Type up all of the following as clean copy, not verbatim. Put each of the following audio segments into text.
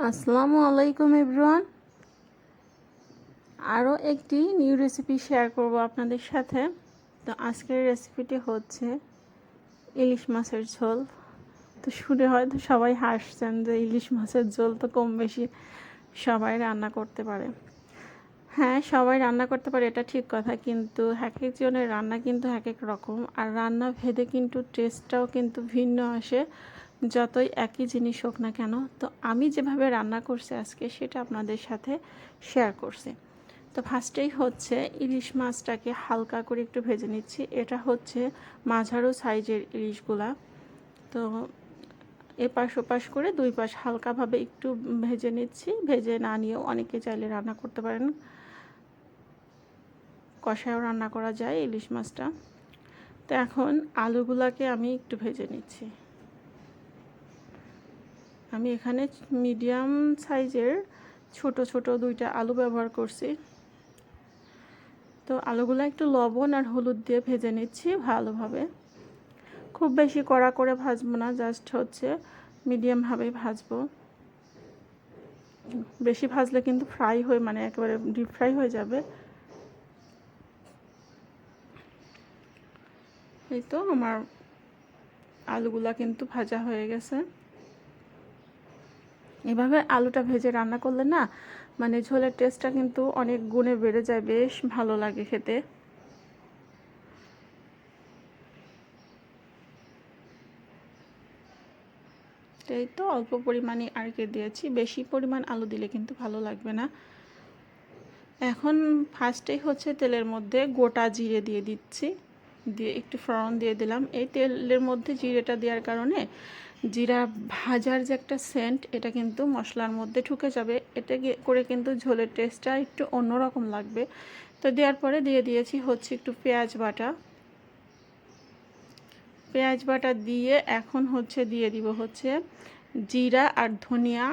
আসসালামু আলাইকুম এভরিওয়ান। আরও একটি নিউ রেসিপি শেয়ার করব আপনাদের সাথে। তো আজকের রেসিপিটি হচ্ছে ইলিশ মাছের ঝোল। তো শুনে হয়তো সবাই হাসছেন যে ইলিশ মাছের ঝোল তো কম বেশি সবাই রান্না করতে পারে। হ্যাঁ, সবাই রান্না করতে পারে, এটা ঠিক কথা, কিন্তু এক একজনের রান্না কিন্তু এক এক রকম, আর রান্না ভেদে কিন্তু টেস্টটাও কিন্তু ভিন্ন আসে, যতই একই জিনিস হোক না কেন। তো আমি যেভাবে রান্না করছি আজকে সেটা আপনাদের সাথে শেয়ার করছি। তো ফার্স্টেই হচ্ছে ইলিশ মাছটাকে হালকা করে একটু ভেজে নিচ্ছি। এটা হচ্ছে মাঝারো সাইজের ইলিশগুলা। তো এপাশ ওপাশ করে দুই পাশ হালকাভাবে একটু ভেজে নিচ্ছি। ভেজে না নিয়েও অনেকে চাইলে রান্না করতে পারেন, কষায়ও রান্না করা যায় ইলিশ মাছটা। তো এখন আলুগুলাকে আমি একটু ভেজে নিচ্ছি। আমি এখানে মিডিয়াম সাইজের ছোট ছোট দুইটা আলু ব্যবহার করছি। তো আলুগুলো একটু লবণ আর হলুদ দিয়ে ভেজে নিচ্ছি ভালোভাবে। খুব বেশি কড়া করে ভাজবো না, জাস্ট হচ্ছে মিডিয়ামভাবেই ভাজবো। বেশি ভাজলে কিন্তু ফ্রাই হয়ে মানে একেবারে ডিপ ফ্রাই হয়ে যাবে। এই তো আমার আলুগুলা কিন্তু ভাজা হয়ে গেছে। এভাবে আলুটা ভেজে রান্না করলে না মানে ঝোলের টেস্টটা কিন্তু অনেক গুণে বেড়ে যায়, বেশ ভালো লাগে খেতে। এই তো অল্প পরিমাণে আর কি দিয়েছি, বেশি পরিমাণ আলু দিলে কিন্তু ভালো লাগবে না। এখন ফার্স্টেই হচ্ছে তেলের মধ্যে গোটা জিরে দিয়ে দিচ্ছি, দিয়ে একটু ফোড়ন দিয়ে দিলাম। এই তেলের মধ্যে জিরেটা দেওয়ার কারণে জিরা ভাজার যে একটা সেন্ট, এটা কিন্তু মশলার মধ্যে ঢুকে যাবে। এটা করে কিন্তু ঝোলের টেস্টটা একটু অন্যরকম লাগবে। তো দেওয়ার পরে দিয়ে দিয়েছি হচ্ছে একটু পেঁয়াজ বাটা। পেঁয়াজ বাটা দিয়ে এখন হচ্ছে দিয়ে দিব হচ্ছে জিরা আর ধনিয়া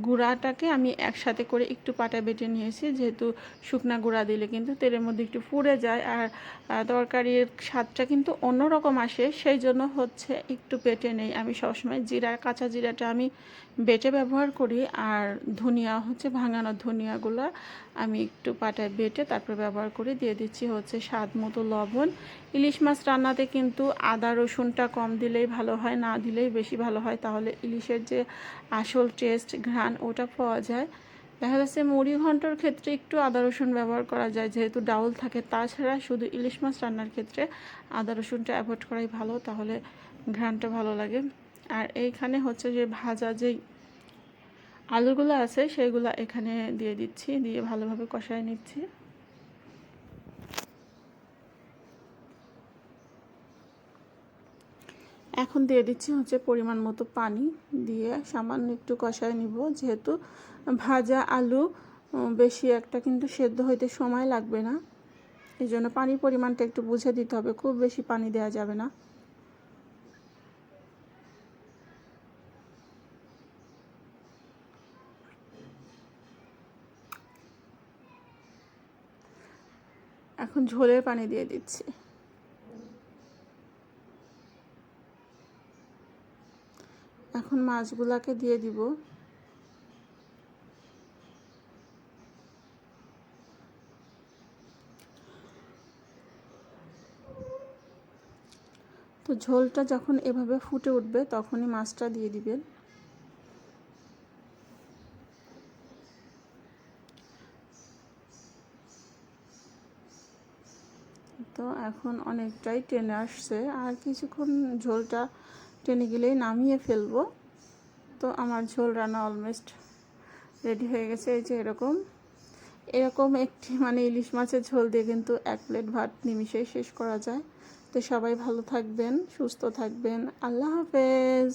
গুঁড়াটাকে আমি একসাথে করে একটু পাটা বেটে নিয়েছি, যেহেতু শুকনা গুঁড়া দিলে কিন্তু তেলের মধ্যে একটু পুড়ে যায় আর তরকারির স্বাদটা কিন্তু অন্যরকম আসে, সেই জন্য হচ্ছে একটু বেটে নেই। আমি সবসময় কাঁচা জিরাটা আমি বেটে ব্যবহার করি, আর ধনিয়া হচ্ছে ভাঙানো ধনিয়াগুলো আমি একটু পাটায় বেটে তারপরে ব্যবহার করি। দিয়ে দিচ্ছি হচ্ছে স্বাদ মতো লবণ। ইলিশ মাছ রান্নাতে কিন্তু আদা রসুনটা কম দিলেই ভালো হয়, না দিলেই বেশি ভালো হয়, তাহলে ইলিশের যে আসল টেস্ট ঘ্রাণ ওটা পাওয়া যায়। দেখা যাচ্ছে মুড়ি ঘন্টর ক্ষেত্রে একটু আদা রসুন ব্যবহার করা যায়, যেহেতু ডাউল থাকে। তাছাড়া শুধু ইলিশ মাছ রান্নার ক্ষেত্রে আদা রসুনটা অ্যাভয়েড করাই ভালো, তাহলে ঘ্রাণটা ভালো লাগে। আর এইখানে হচ্ছে যে ভাজা যেই আলুগুলো আছে সেগুলো এখানে দিয়ে দিচ্ছি, দিয়ে ভালোভাবে কষায় নিচ্ছি। এখন দিয়ে দিচ্ছি হচ্ছে পরিমাণ মতো পানি, দিয়ে সামান্য একটু কষায় নিব। যেহেতু ভাজা আলু বেশি একটা কিন্তু সেদ্ধ হইতে সময় লাগবে না, এই জন্য পানির পরিমাণটা একটু বুঝে দিতে হবে, খুব বেশি পানি দেওয়া যাবে না। এখন ঝোলের পানি দিয়ে দিচ্ছি। এখন মাছগুলাকে দিয়ে দিব। তো ঝোলটা যখন এভাবে ফুটে উঠবে তখনই মাছটা দিয়ে দিবেন। তো এখন অনেকটাই টেনে আসছে, আর কিছুক্ষণ ঝোলটা টেনে গেলেই নামিয়ে ফেলবো। তো আমার ঝোল রান্না অলমোস্ট রেডি হয়ে গেছে। এই যে এরকম এরকম একটি মানে ইলিশ মাছের ঝোল দিয়ে কিন্তু 1 প্লেট ভাত নিমিশেই শেষ করা যায়। তো সবাই ভালো থাকবেন, সুস্থ থাকবেন। আল্লাহ হাফেজ।